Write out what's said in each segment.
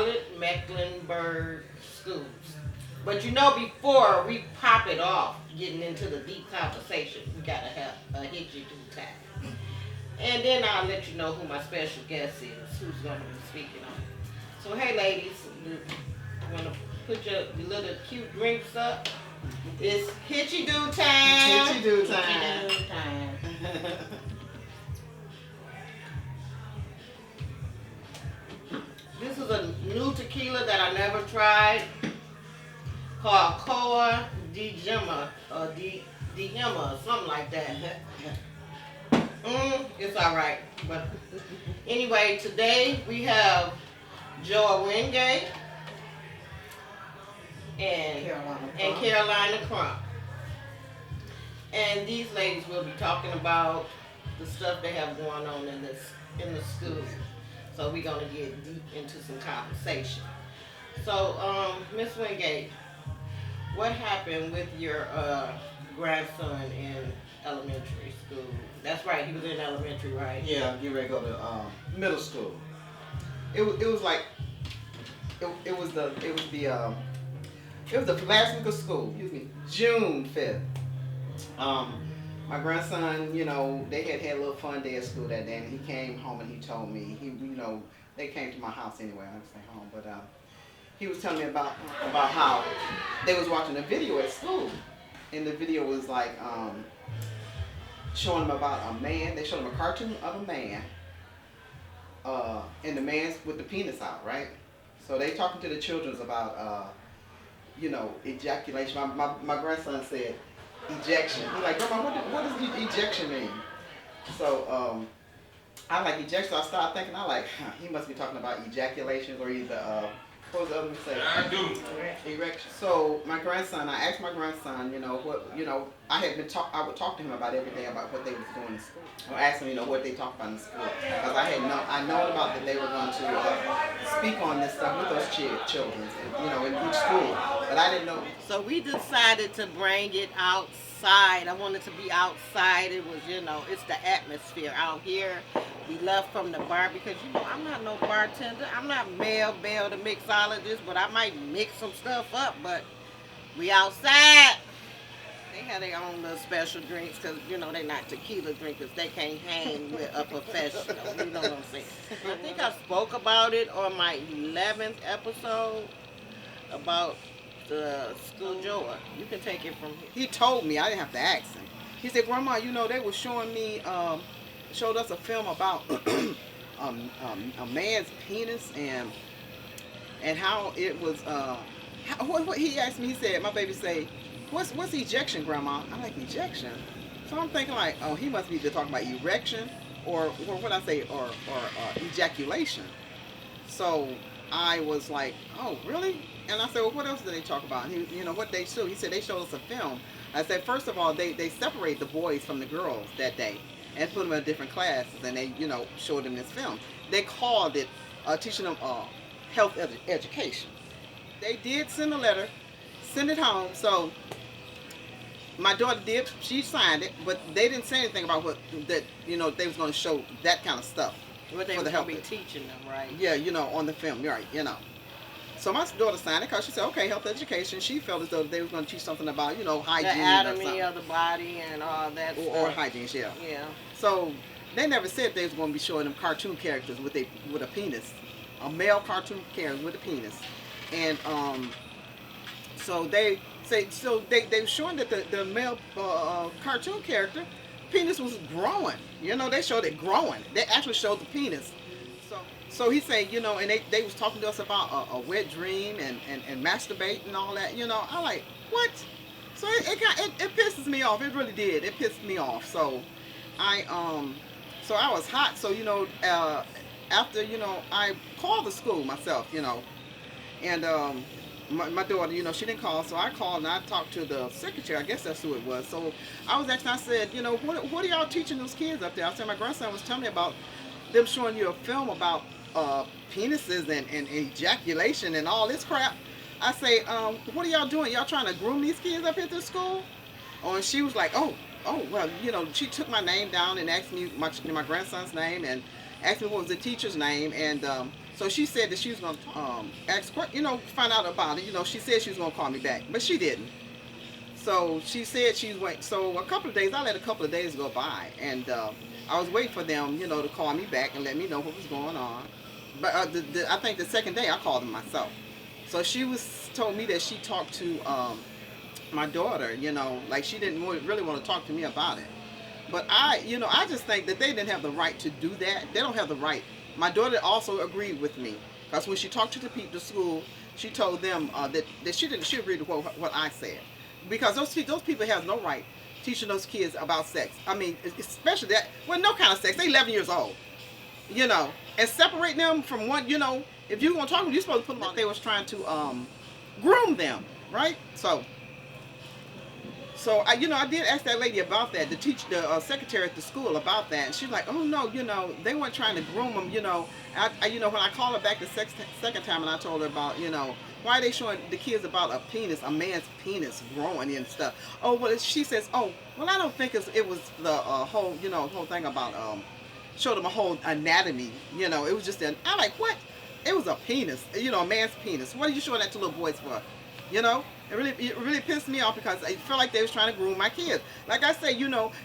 Charlotte Mecklenburg schools. But you know, before we pop it off, getting into the deep conversation, we gotta have a hit you do time. And then I'll let you know who my special guest is, who's gonna be speaking on it. So hey ladies, you wanna put your little cute drinks up? It's hitchy do time. Hitchy do time. Hitchy do time. This is a new tequila that I never tried called Coa de Gemma or de Gemma or something like that. It's alright. But anyway, today we have Joa Wingate and Carolina Crump. And these ladies will be talking about the stuff they have going on in the school. So we're gonna get deep into some conversation. So, Miss Wingate, what happened with your grandson in elementary school? That's right, he was in elementary, right? Yeah, get ready to go to middle school. It was like it was the last week of school. Excuse me, June 5th. My grandson, they had a little fun day at school that day, and he came home and he told me they came to my house anyway. I didn't stay home, but he was telling me about how they was watching a video at school, and the video was like showing them about a man. They showed him a cartoon of a man, and the man's with the penis out, right? So they talking to the children about ejaculation. My grandson said ejection. He's like, Grandma, what does ejection mean? So I like ejection. So I started thinking, he must be talking about ejaculations or either what was the other one say? I do. Erection. So I asked my grandson, I would talk to him about everything about what they was doing in school. Or ask him, what they talked about in school. Because I known about that they were going to speak on this stuff with those children, in each school. But I didn't know. So we decided to bring it outside. I wanted to be outside. It was, it's the atmosphere out here. We left from the bar because, I'm not no bartender. I'm not Mel Bell, the mixologist, but I might mix some stuff up. But we outside. They have their own little special drinks because, they're not tequila drinkers. They can't hang with a professional. You know what I'm saying? I think I spoke about it on my 11th episode about the school Joa. You can take it from here. He told me, I didn't have to ask him. He said, Grandma, they were showing me, showed us a film about a man's penis and how it was, what he asked me, he said, my baby say, what's ejection, Grandma? I'm like, ejection? So I'm thinking like, oh, he must be talking about erection or what I say, or ejaculation. So I was like, oh, really? And I said, well, what else did they talk about? And he, what they showed. He said they showed us a film. I said, first of all, they separate the boys from the girls that day and put them in different classes, and they, showed them this film. They called it teaching them health education. They did send a letter, send it home. So my daughter did. She signed it, but they didn't say anything about what that they was going to show that kind of stuff. What they were going to be teaching them, right? Yeah, on the film, right? So my daughter signed it because she said, okay, health education. She felt as though they were going to teach something about, hygiene. The anatomy of the body and all that stuff. Or hygiene, yeah. Yeah. So they never said they was going to be showing them cartoon characters with a penis. A male cartoon character with a penis. And so they were showing that the male cartoon character penis was growing. They showed it growing. They actually showed the penis. So he said, and they was talking to us about a wet dream and masturbate and all that. I like, what? So it pisses me off. It really did. It pissed me off. So I was hot. So after I called the school myself. And my daughter, she didn't call, so I called and I talked to the secretary. I guess that's who it was. So I was asking, I said, what are y'all teaching those kids up there? I said, my grandson was telling me about them showing you a film about penises and ejaculation and all this crap. I say, what are y'all doing? Y'all trying to groom these kids up here to school? Oh, and she was like, oh, well, she took my name down and asked me my grandson's name and asked me what was the teacher's name. And So she said that she was going to ask, find out about it. She said she was going to call me back, but she didn't. So she said she's waiting. So a couple of days, I let a couple of days go by, and I was waiting for them, to call me back and let me know what was going on. But I think the second day I called them myself. So she told me that she talked to my daughter, like she didn't really want to talk to me about it. But I just think that they didn't have the right to do that. They don't have the right. My daughter also agreed with me, because when she talked to the school, she told them that she agreed with what I said, because those people have no right teaching those kids about sex. I mean, especially that, well, no kind of sex. They're 11 years old, and separate them from one. If you're gonna talk to them, you're supposed to put them on. They was trying to groom them, right? So I did ask that lady about that, the secretary at the school about that, and she's like, oh no, they weren't trying to groom them, when I called her back the second time and I told her about, why are they showing the kids about a man's penis growing and stuff? Oh, well, she says, oh, well, I don't think it was the whole thing about show them a whole anatomy, it was just I'm like, what? It was a penis, a man's penis. What are you showing that to little boys for? It really pissed me off, because I felt like they was trying to groom my kids. Like I say,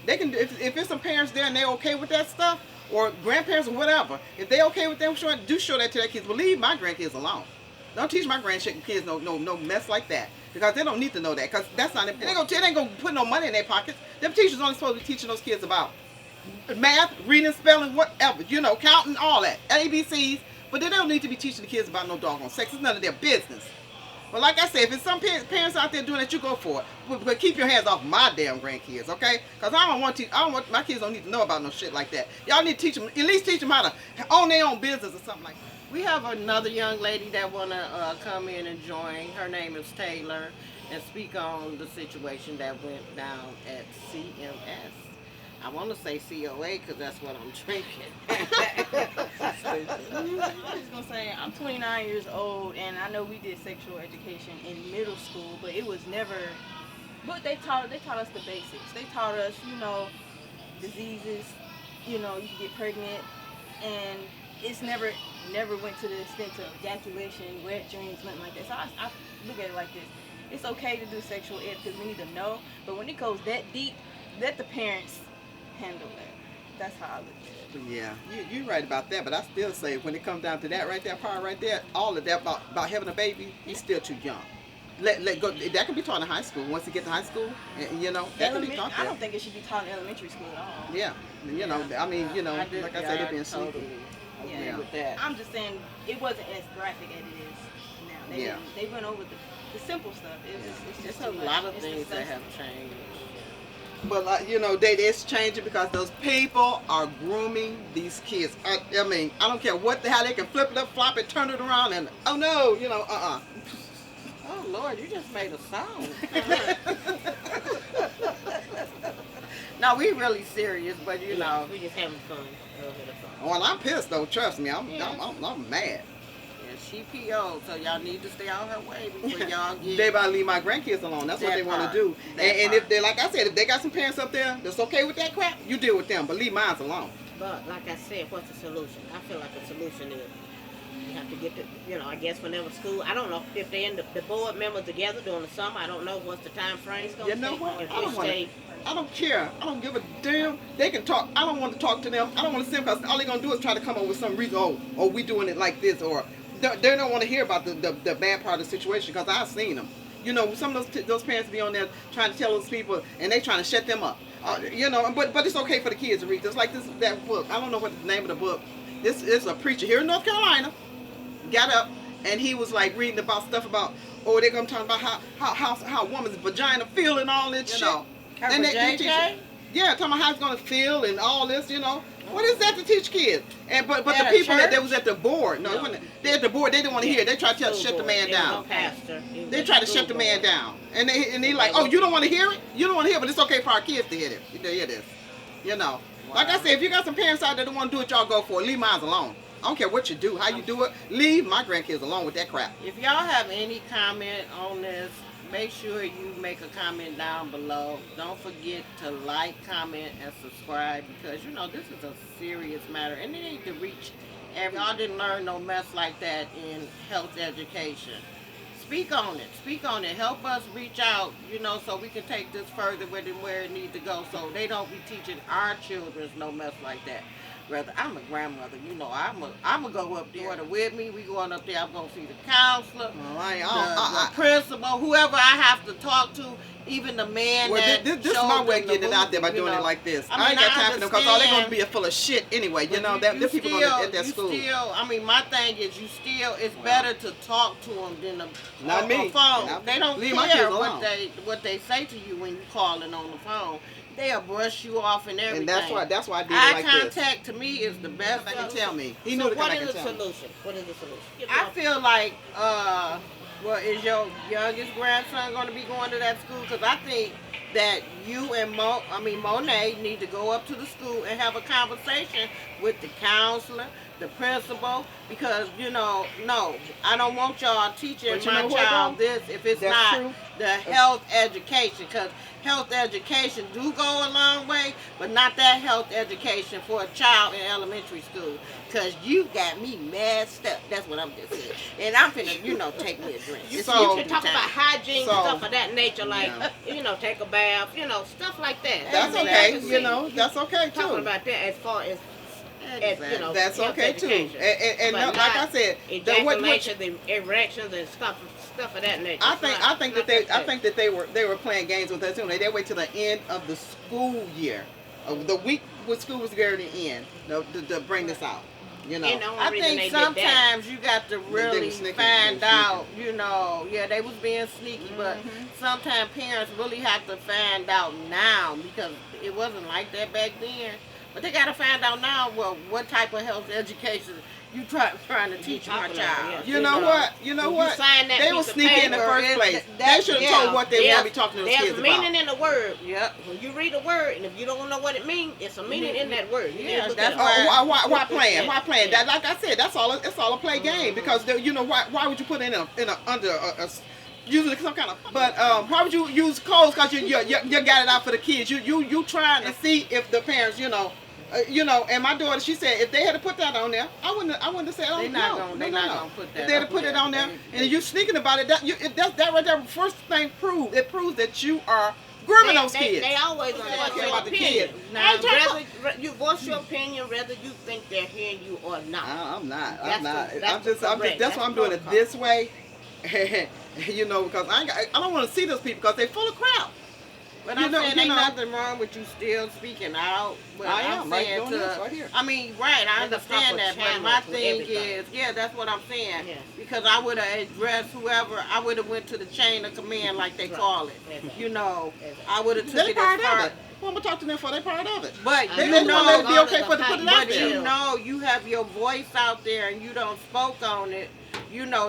they can, if there's some parents there and they're okay with that stuff, or grandparents or whatever, if they're okay with them show that to their kids. But leave my grandkids alone. Don't teach my grandkids no mess like that, because they don't need to know that, because that's not important. They ain't gonna put no money in their pockets. Them teachers only supposed to be teaching those kids about math, reading, spelling, whatever, counting, all that, ABCs. But they don't need to be teaching the kids about no doggone sex. It's none of their business. But like I said, if it's some parents out there doing that, you go for it. But keep your hands off my damn grandkids, okay? Because I don't want my kids don't need to know about no shit like that. Y'all need to teach them, at least teach them how to own their own business or something like that. We have another young lady that want to come in and join. Her name is Taylor, and speak on the situation that went down at CMS. I want to say COA because that's what I'm drinking. I'm just gonna say I'm 29 years old, and I know we did sexual education in middle school, but it was never. But they taught us the basics. They taught us, diseases. You can get pregnant, and it's never went to the extent of ejaculation, wet dreams, nothing like that. So I look at it like this: it's okay to do sexual ed because we need to know, but when it goes that deep, let the parents handle that. That's how I look at it. Yeah, you're right about that, but I still say when it comes down to that part right there, all of that about having a baby, he's still too young. Let go. That can be taught in high school. Once you get to high school, that can be taught there. I don't think it should be taught in elementary school at all. Yeah, I mean, like I said, they're being sneaky. Yeah, with that. I'm just saying it wasn't as graphic as it is now. They went over the simple stuff. It's just a lot of things that have changed. But it's changing because those people are grooming these kids. I mean, I don't care what the hell, they can flip it up, flop it, turn it around, and oh no, Oh Lord, you just made a sound. No, we really serious, but we just having fun. Well, I'm pissed though. Trust me, I'm mad. She PO'd, so y'all need to stay out her way before y'all get. They about to leave my grandkids alone. That's what they want to do. And if they, like I said, if they got some parents up there that's okay with that crap, you deal with them. But leave mine alone. But like I said, what's the solution? I feel like the solution is you have to get the, I guess whenever school. I don't know if they end the board members together during the summer. I don't know what's the time frame. You know what? I don't care. I don't give a damn. They can talk. I don't want to talk to them. I don't want to see them because all they're going to do is try to come up with some reason. Oh, we doing it like this, or they don't want to hear about the bad part of the situation, because I've seen them. Some of those parents be on there trying to tell those people, and they trying to shut them up. But it's okay for the kids to read. Just like that book. I don't know what the name of the book. This is a preacher here in North Carolina. Got up and he was like reading about stuff about they're gonna talk about how a woman's vagina feel and all this shit. And they teach talking about how it's gonna feel and all this. What is that to teach kids? And but the people that was at the board, they at the board, they didn't want to hear. They tried to shut the man down. They tried to shut the man down, and he like, oh, you don't want to hear it? You don't want to hear, but it's okay for our kids to hear it. Hear this, Like I said, if you got some parents out there that want to do it, y'all go for it. Leave mine alone. I don't care what you do, how you do it. Leave my grandkids alone with that crap. If y'all have any comment on this, make sure you make a comment down below. Don't forget to like, comment, and subscribe, because this is a serious matter and it need to reach Y'all didn't learn no mess like that in health education. Speak on it. Speak on it. Help us reach out, so we can take this further where it needs to go, so they don't be teaching our children no mess like that. Rather, I'm a grandmother, I'm gonna go up there with me. We going up there. I'm gonna see the counselor, the principal, whoever I have to talk to, even the man. Well, that this is my way of getting it out there by doing it like this. I ain't got time for them because all they're gonna be full of shit anyway. The people at that school. My thing is, it's better to talk to them than Not me. a phone. They don't Leave my care kids alone. what they say to you when you calling on the phone. They'll brush you off and everything. And that's why I did it Eye like this. contact to me is the best. They can tell me. He So knew to come what back is and the tell me. solution? What is the solution? I feel like, is your youngest grandson going to be going to that school? Because I think that you and Monet need to go up to the school and have a conversation with the counselor, the principal, because no, I don't want y'all teaching my child this if it's not true. the health education, because health education do go a long way, but not that health education for a child in elementary school, because you got me messed up. That's what I'm just saying. And I'm finna, take me a drink. You So- can talk about hygiene, So- stuff of that nature, like, take a bath, stuff like that. That's Exactly. okay. That's okay Talking too. about that as far as, Exactly. That's health okay too. education. And But no, like not I said, ejaculations and erections and stuff of that nature. I think that they were playing games with us too. They wait till the end of the school year, the week when school was going to end, to bring this out. And the only I reason they think did that- sometimes you got to really sneaky, find they out, they was being sneaky, but sometimes parents really have to find out now, because it wasn't like that back then. But they got to find out now, what type of health education you trying to teach my talking child. about, You know what? When you sign that They piece were of sneaky in the paper, first place. They that- should have yeah, told what they want to be talking to those kids There's meaning about. in the word. Yep. When you read a word, and if you don't know what it means, it's a meaning in that word. You need to Yeah, look that's it up. Why playing? Why playing? Yeah. That, like I said, it's all a play game, because why would you put it under using some kind of, but why would you use codes? Because you got it out for the kids. You trying to see if the parents and my daughter, she said if they had to put that on there, I wouldn't have said, oh, They not gonna put that If they had to up put it there. on there, and you sneaking about it, that right there, first thing proves that you are grooming those kids. They always They want don't to voice care your about the opinion. kids. Now, whether you voice your opinion, whether you think they're hearing you or not. I'm not. That's correct. That's why I'm doing it That's this way. Because I don't want to see those people because they're full of crap. But I'm saying ain't nothing wrong with you still speaking out. But I I'm am right saying doing this right here. I mean, right, I There's a understand proper that, but channel my for thing everything. is, that's what I'm saying. Yes. Because I would have addressed whoever, I would have went to the chain of command like they Right. call it. Exactly. I would have took They're it part as of far. it. Well, I'm gonna talk to them for they're part of it. But They you just wanna let it be know, okay for to put it out but there. you have your voice out there and you don't spoke on it.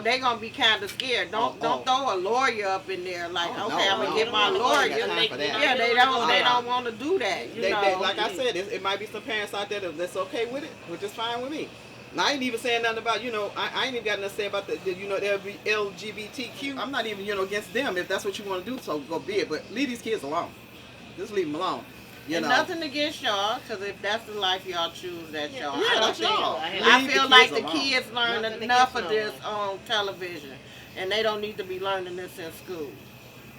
They gonna be kind of scared. Don't throw a lawyer up in there like, Oh, okay, I'm gonna no, get no, my no, lawyer. no, no, for that. Yeah, they don't want to do that. They, like I said, it might be some parents out there that's okay with it, which is fine with me. And I ain't even saying nothing about, I ain't even got nothing to say about the LGBTQ. I'm not even, against them. If that's what you want to do, so go be it. But leave these kids alone. Just leave them alone. And nothing against y'all, because if that's the life y'all choose, that's y'all. Yeah, I don't that's think- y'all. I Leave feel the like kids the alone. kids learn Nothing enough against of this no on television, and they don't need to be learning this in school.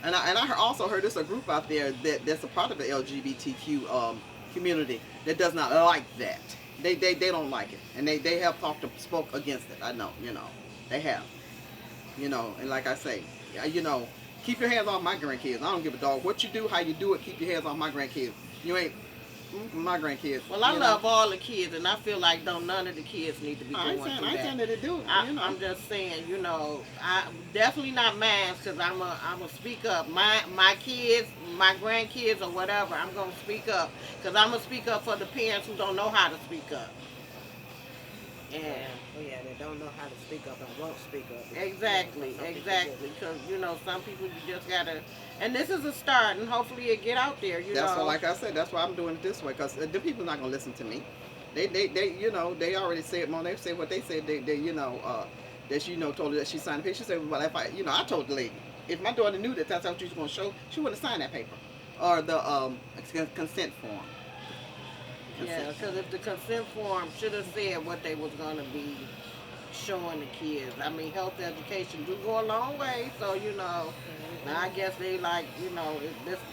And I also heard there's a group out there that's a part of the LGBTQ community that does not like that. They don't like it, and they have spoke against it. I know, they have, and like I say, keep your hands off my grandkids. I don't give a dog what you do, how you do it. Keep your hands off my grandkids. You ain't my grandkids. Well, I love all the kids, and I feel like none of the kids need to be I going ain't through saying that. that they do. I'm just saying, I definitely not mine, because I'm a speak up. My kids, my grandkids, or whatever, I'm gonna speak up, because I'm gonna speak up for the parents who don't know how to speak up. And They don't know how to speak up and won't speak up. exactly, Some people because some people you just gotta. And this is a start, and hopefully it get out there. That's why, like I said, that's why I'm doing it this way, because the people not gonna listen to me. They already said, Mom, they said what they said. That she told her that she signed the paper. She said, well, if I told the lady, if my daughter knew that that's what she was gonna show, she wouldn't have signed that paper or the consent form. consent. Yeah, because if the consent form should have said what they was gonna be showing the kids. I mean, health education do go a long way, so now I guess they like,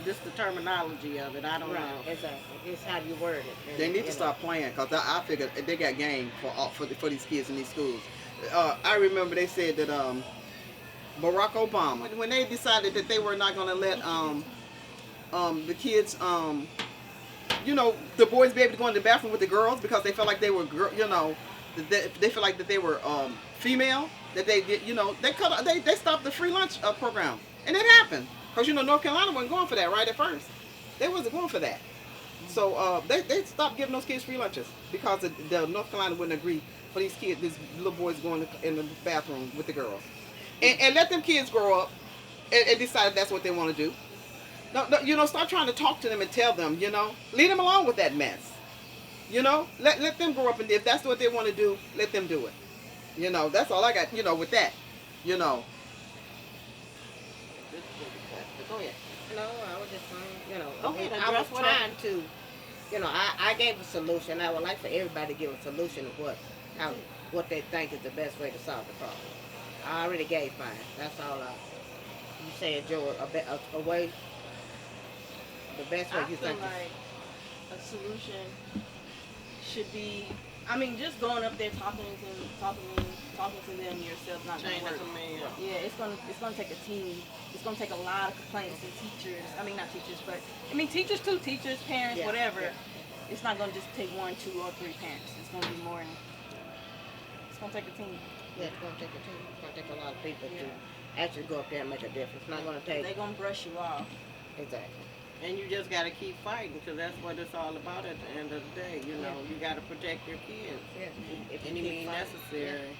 this the terminology of it. I don't Right, know. exactly. It's how you word it. And, They need to stop playing because I figure they got game for these kids in these schools. I remember they said that Barack Obama, when they decided that they were not going to let the kids, the boys be able to go in the bathroom with the girls because they felt like they were, they felt like that they were female. That they did, they stopped the free lunch program, and it happened because North Carolina wasn't going for that right at first. They wasn't going for that. So they stopped giving those kids free lunches because the North Carolina wouldn't agree for these little boys going in the bathroom with the girls, and let them kids grow up and decide that's what they want to do. No, stop trying to talk to them and tell them, leave them alone with that mess. Let them grow up, and if that's what they want to do, let them do it. That's all I got. With that, Go ahead. No, I was just saying, I was trying to, I gave a solution. I would like for everybody to give a solution of what they think is the best way to solve the problem. I already gave mine. That's all you said, Joe, a way, the best way I you feel think. like a solution should be, just going up there talking to them yourself, not gonna Change work. the man. Yeah, it's gonna take a team. It's gonna take a lot of complaints and teachers. Not teachers, but teachers too. Teachers, parents, Yeah, whatever. yeah. It's not gonna just take 1, 2, or 3 parents. It's gonna be more. It's gonna take a team. Yeah, it's going to take a team. It's going to take a lot of people to actually go up there and make a difference. It's not going to take. They're gonna brush you off. Exactly. And you just got to keep fighting because that's what it's all about at the end of the day. You got to protect your kids. Yeah. If you Any keep means fighting, necessary.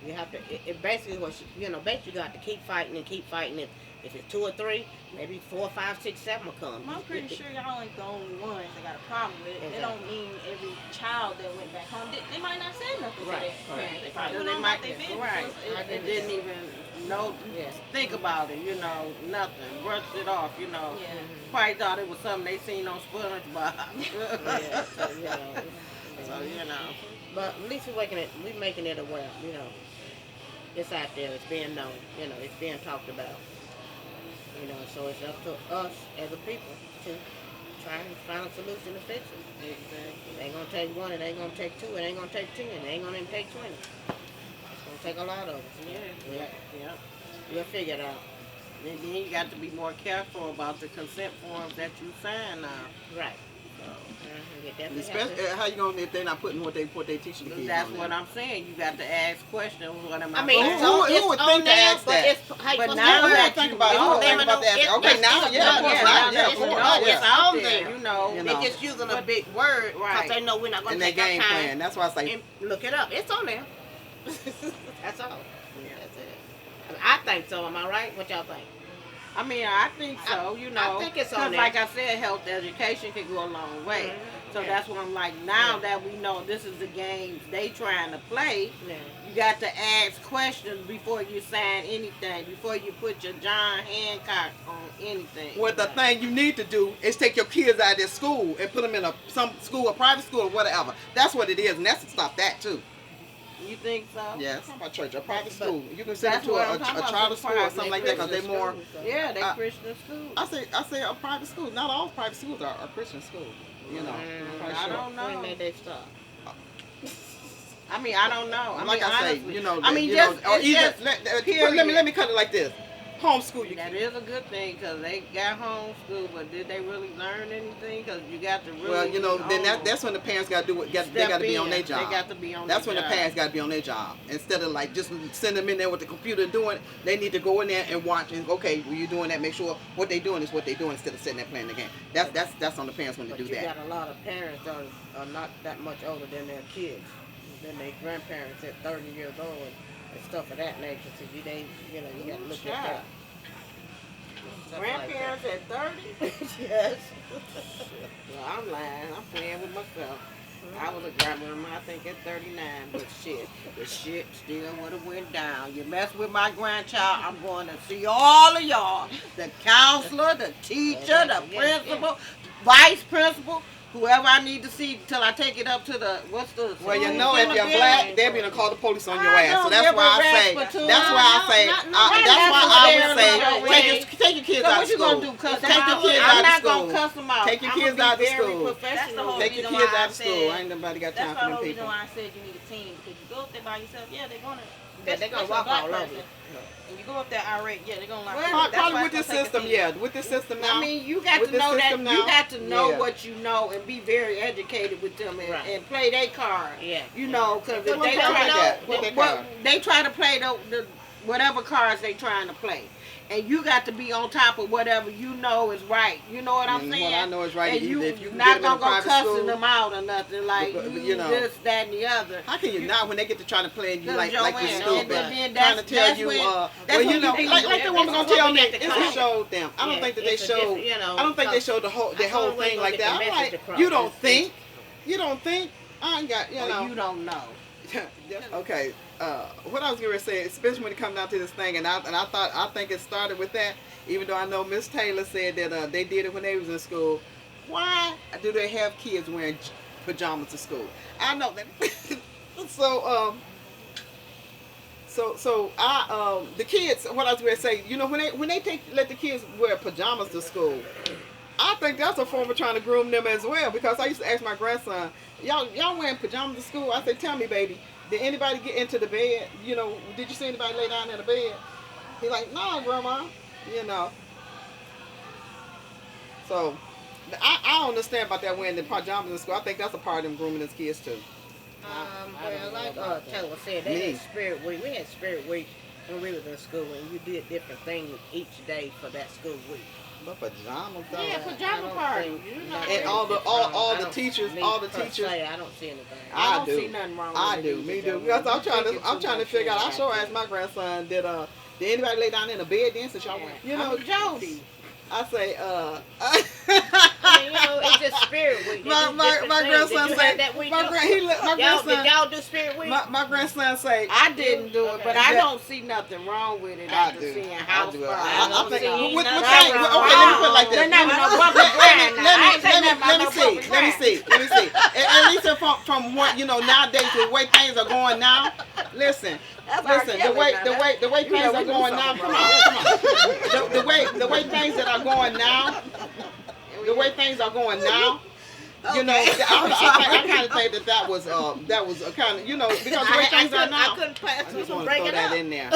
you have to. It basically was, basically you got to keep fighting and keep fighting. If it's 2 or 3, maybe 4, 5, 6, 7 will come. I'm pretty sure y'all ain't the only ones that got a problem with it. Exactly. It don't mean every child that went back home. They might not say nothing to Right, their right. parents. They probably So went they on might, about their business. right? So It didn't even Yeah. think about it. Nothing. Brushed it off. Yeah. Probably thought it was something they seen on SpongeBob. Yeah. So But at least we making it aware. It's out there. It's being known. It's being talked about. So it's up to us as a people to try and find a solution to fix it. Exactly. It ain't gonna take 1, it ain't gonna take 2, it ain't gonna take 10, it ain't gonna even take 20. It's gonna take a lot of us. Yeah. We'll figure it out. And then you got to be more careful about the consent forms that you sign now. Right. You definitely have especially to. how you gonna if they're not putting what they teaching the kids. That's on what there? I'm saying. You got to ask questions. What am I? I mean, doing? it's who on, it's would on think to there, ask but that? it's how you But supposed now to do that it. think you about it. know, I don't think about that. Okay, now, it's yeah, on of course there. not. Yeah, of It's course. on- Yeah. it's on there, there. you know. They're just using a big word because Right. they know we're not going And to they take our game time. plan. That's why I say And look it up. It's on there. That's all. Yeah. That's it. I think so. Am I right? What y'all think? I mean, I think so. I think it's on 'cause there. like I said, health education can go a long way. So Yeah. that's what I'm like. Now Yeah. that we know this is the games they trying to play, Yeah. you got to ask questions before you sign anything. Before you put your John Hancock on anything. Well, the thing you need to do is take your kids out of their school and put them in some school, a private school or whatever. That's what it is, and that's to stop that too. You think so? Yeah, it's not about church, a private But school. You can send them That's to what a I'm talking about, charter the school or private something like that because they're Christian more. schools. Yeah, they uh, Christian schools. I say a private school. Not all private schools are Christian schools. I'm quite I sure. don't know. When they stop? I mean, I don't know. Like I say, honestly, I mean, just, or it's either just let period. me cut it like this. Homeschool your That kids. is a good thing because they got homeschool, but did they really learn anything? Because you got to really. Well, then that's when the parents got to do what they got to be on their job. They got to be on. That's their when the job. parents got to be on their job instead of like just send them in there with the computer doing. They need to go in there and watch and okay, when you're doing that, make sure what they doing is what they doing instead of sitting there playing the game. That's on the parents when But they do you that. got a lot of parents that are not that much older than their kids, than their grandparents at 30 years old and stuff of that nature. So you got to look at that. Stuff like that. Grandparents at 30? Yes. Well, I'm lying. I'm playing with myself. I was a grandmama, I think, at 39, but shit, the shit still would have went down. You mess with my grandchild, I'm going to see all of y'all. The counselor, the teacher, the principal, vice principal, whoever I need to see till I take it up to the what's the. Well, you who's know, in if the you're building? black, they'll be gonna call the police on your I ass. So don't that's give why a I say. rest for two. That's why I say. Not That's why I would say. necessarily Take your kids So out what of you school. gonna do? Cuss Take them your out? kids I'm out of not school. gonna cuss them out. Take your I'm kids gonna out of be very school. professional. That's the whole Take your reason kids why out I of school. said- Ain't nobody got That's time the for them whole reason people. why I said you need a team, because you go up there by yourself, yeah, they're gonna. Yeah, they're gonna especially a walk black all over person. you. And you go up there irate, yeah, they're gonna like. Well, that's Probably why with this it's gonna take a system, team. yeah. With this system now. I mean, you got With to this know that system now, you got to know yeah. what you know and be very educated with them and, Right. and play their card. Yeah. You know, because if What they card try they got? What they card? they try to play the whatever cards they trying to play, and you got to be on top of whatever you know is right. You know what I'm And saying? what I know is right. And Either you if you can not get them gonna in go private cussing school, them out or nothing like But, you, you know. this, that, and the other. how can you not when they get to trying to play you Cause like you're Joanne, stupid? and then Trying to tell that's you, when- well, that's you when know, you like think the that- woman that's gonna tell what me, we got to it's call a show them. I don't Yeah, think that they it's a showed. different, you know, I don't think they cause showed the whole that's the whole only way thing you like gonna that. get the I'm message like, across. you don't think? You don't think? I ain't got, you Or know. you don't know. Okay. What I was going to say, especially when it comes down to this thing, and I think it started with that. Even though I know Miss Taylor said that they did it when they was in school. Why do they have kids wearing pajamas to school? I know that. So I the kids. What I was going to say, you know, when they let the kids wear pajamas to school, I think that's a form of trying to groom them as well. Because I used to ask my grandson, y'all wearing pajamas to school? I said, tell me, baby, did anybody get into the bed? You know, did you see anybody lay down in the bed? He's like, no, grandma. You know. So I don't understand about that wearing the pajamas in school. I think that's a part of them grooming his kids too. Well, like Taylor said, they had Spirit Week. We had Spirit Week when we was in school, and you did different things each day for that school week. But pajamas though. Yeah, pajama party. You know, And all the teachers, I don't see anything. I don't do. see nothing wrong with I it do, either, me Joe. do. Because I'm You trying thinking to too much figure out. I shit sure about asked my grandson, did anybody lay down in a bed then since y'all that. went? Yeah. You know, I mean, Jody. I say, I mean, you know, it's just Spirit Week. They do my different things. grandson Did you say, have that week? my Y'all, grandson, did y'all do Spirit Week? my grandson say, I didn't do it, but Okay. I don't see nothing wrong with it I after do. seeing I house do. party. I think don't see what nothing thing? wrong. Okay, let me put it like this. They're not no bumper grind now. I ain't saying nothing about Let no me see. bumper Let me grind. see. At least from what you know nowadays, the way things are going now. Listen, the way things are going now. Come on. The way things that are going now. The way things are going now. You know, I kind of think that was a kind of, you know, because the way things are now. I couldn't pass I to just some want to break throw it that up. in there.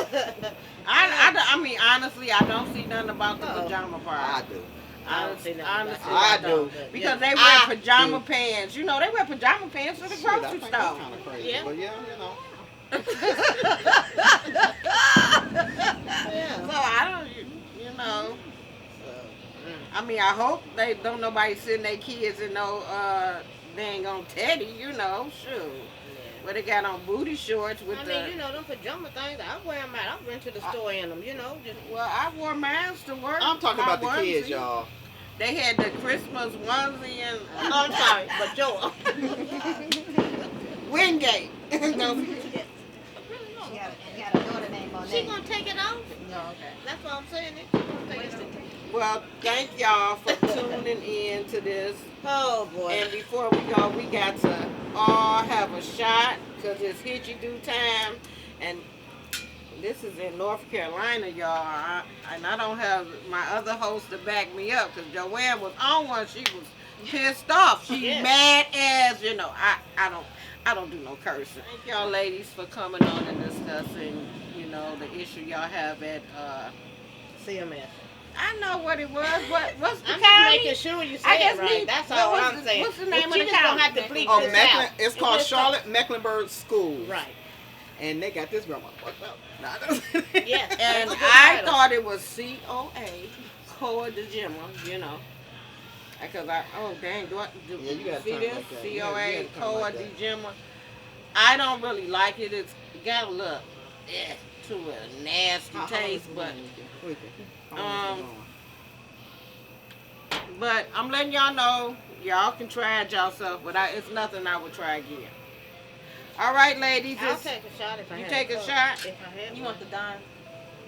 I mean, honestly, I don't see nothing about the pajama I party. do. I don't see nothing Honestly, about I it. do. Because they I wear pajama do. pants. You know, they wear pajama pants to the Shit, I grocery think that's store. kind of crazy. Yeah. But yeah, you know. So I don't, you know. I mean, I hope they don't nobody send their kids in no dang on teddy, you know, shoot. Where they got on booty shorts with I the. mean, you know, them pajama things, I wear them out. I went to the store in them, you know. Just, Well, I wore mine to work. I'm talking my about the kids, onesie. y'all. They had the Christmas onesie and no, I'm sorry, but Joe. Wingate. No, Got a daughter name on She that. gonna take it off? No, okay. That's what I'm saying. She gonna take it off. well, thank y'all for tuning in to this. Oh boy. And before we go, we got to all have a shot because it's Hitchy Do time. And this is in North Carolina, y'all. And I don't have my other host to back me up because Joanne was on one. She was pissed off. She Yeah. mad as, you know, I don't do no cursing. Thank y'all ladies for coming on and discussing, you know, the issue y'all have at CMS. I know what it was. What's the I'm just county? making sure you I say guess it right. me- That's what all was I'm the- saying. what's the name of She the just gonna county? have to bleep Oh, this Mecklen, out. it's called just Charlotte Mecklenburg Schools. Right. And they got this grandma fucked up. Yes. And That's a good I title. thought it was COA, Coa de Gemma, you know. Because oh dang, do Yeah, you gotta see turn this? like that. You COA, gotta turn Coa like de that. Gemma. I don't really like it. It got a look to a nasty taste, but I'm letting y'all know, y'all can try it yourself, but it's nothing I would try again. All right, ladies. I'll take a shot if I You have take a Coke. shot? If I have You one. want the Don?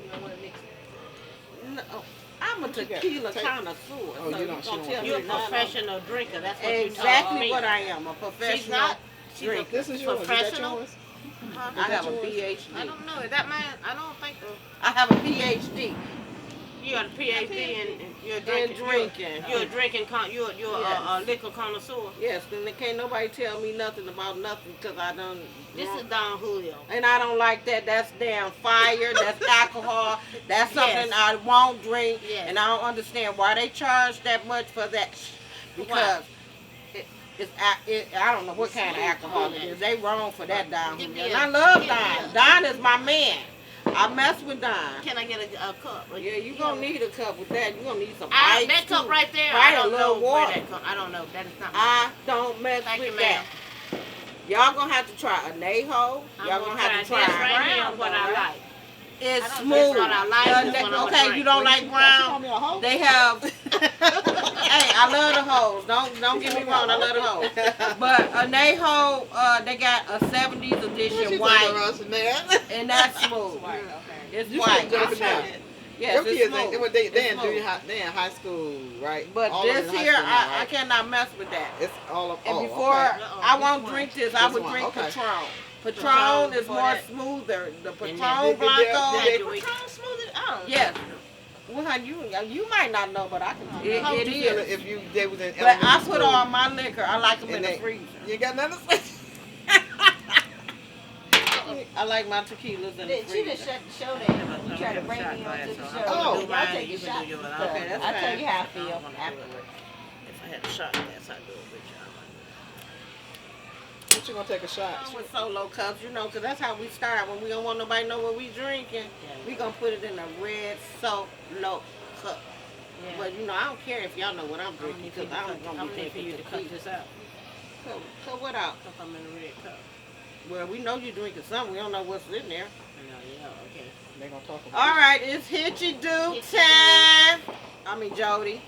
You don't want to mix it? No, I'm a What you got? tequila Take- connoisseur. Oh, so you don't- she gonna don't tell want me You're a to none of them. professional drinker. That's what you told Exactly me. what I am, a professional She's not. She's drinker. This is yours. Is that Professional? yours? Huh? I have a yours? PhD. I don't know. Is that mine? I don't think so. I have a PhD You got a PhD and you're in drinking. drinking. You're a drinking. You're Yes. a liquor connoisseur. Yes, and can't nobody tell me nothing about nothing because I done. This is Don Julio. And I don't like that. That's damn fire. That's alcohol. That's something Yes. I won't drink. Yes. And I don't understand why they charge that much for that. Because I don't know what kind of alcohol it is. They wrong for that Don Give Julio. me And I a- love give me Don. a- Don is my man. I mess with Don. Can I get a cup? Yeah, you gonna need a cup with that. You gonna need some I, ice that cup too. right there. Probably I a don't little know where water. that cup. I don't know. That is not. I don't mess Thank with you, that. ma'am. Y'all gonna have to try Anejo. I'm Y'all gonna have to try this right here. brown. What I like. It's I don't- smooth. This what I like, this what I'ma Okay, drink. you don't like She brown. called me a hoe? They have. Hey, I love the hoes. Don't get me wrong. I love the hoes. But Anejo, they got a 70s edition white, and that's smooth. It's You white. should jump I it down. tried it. Yes, Your it's kids smooth. ain't they It's in smooth. junior high, they in high school, right? But All of them this in high here, school now, I right? cannot mess with that. It's all of. And oh, before okay. I won't drink this, I This would one, drink okay. Patron. Patron Patron is before more that. smoother. The then Patron did Blanco. they- Patron smooth it out. Yes. Well, honey, you might not know, but I can. How would It you feel is. if you they was in But I elementary put school all my liquor. I like them in and the they- freezer. You got nothing to say? I like my tequilas in the She freezer. just shut the show down. You try to bring me on to the show. Oh. I'll take your shot. Okay, that's I'll tell fine. you how I feel afterwards. If I had a shot glass, I'd do it with What you gonna take a shot? With solo cups, cause that's how we start. When we don't want nobody to know what we drinking, we gonna put it in a red solo cup. Yeah. But I don't care if y'all know what I'm drinking, cause I'm I'm gonna be need for drinking you to cut tequila. this out. Cut what out? If I'm in a red cup. Well, we know you're drinking something. We don't know what's in there. Yeah, okay. They gonna talk about. All right, it's Hitchy Do Hitchy time. I mean Jody.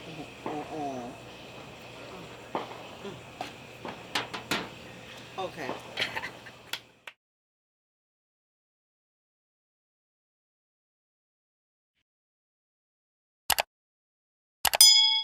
Okay.